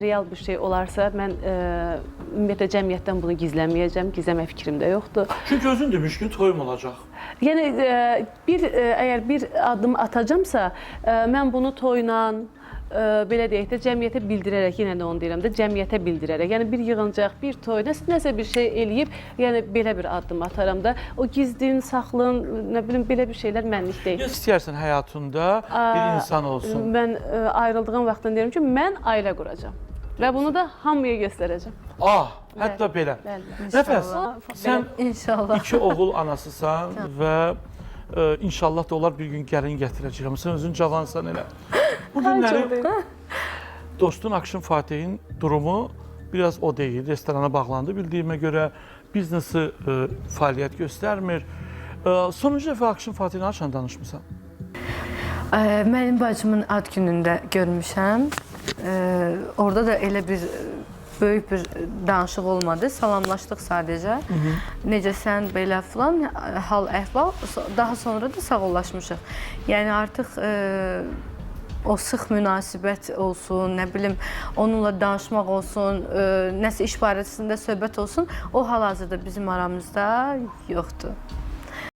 Real bir şey olarsa mən ümumiyyətlə cəmiyyətdən bunu gizləməyəcəm, gizləmə fikrim də yoxdur. Çünki özün demişkin toyum olacaq. Yəni əgər bir addım atacamsa, mən bunu toyla, belə deyək də, cəmiyyətə bildirərək, yenə də onu deyirəm də, cəmiyyətə bildirərək, yəni bir yığıncaq, bir toy, nəsə bir şey eləyib, yəni belə bir addım ataram da, o gizlin, saxlın, nə bilim, belə bir şeylər mənlik deyil. Nə istəyərsən həyatında bir insan olsun? Mən ayrıldığım vaxtdan deyirəm ki, mən ailə quracam və bunu da hamıya göstərəcəm. Hətta belə. Bəli. Nəfəs, sən İnşallah. 2 oğul anasısan və inşallah da onlar bir gün gəlin gətirəcəyəm. Sən özün cavansan elə. Bu günləri dostun Akşin Fatihin durumu biraz o deyil. Restorana bağlandı bildiyimə görə. Biznesi fəaliyyət göstərmir. Sonuncu dəfə Akşin Fatihin haçan danışmısan? Mənim bacımın ad günündə görmüşəm. Orada da elə bir böyük bir danışıq olmadı. Salamlaşdıq sadəcə. Necəsən, belə filan, hal əhval. Daha sonra da sağollaşmışıq. Yəni artıq o sıx münasibət olsun, nə bilim, onunla danışmaq olsun, nəsə iş barəsində söhbət olsun, o hal-hazırda bizim aramızda yoxdur.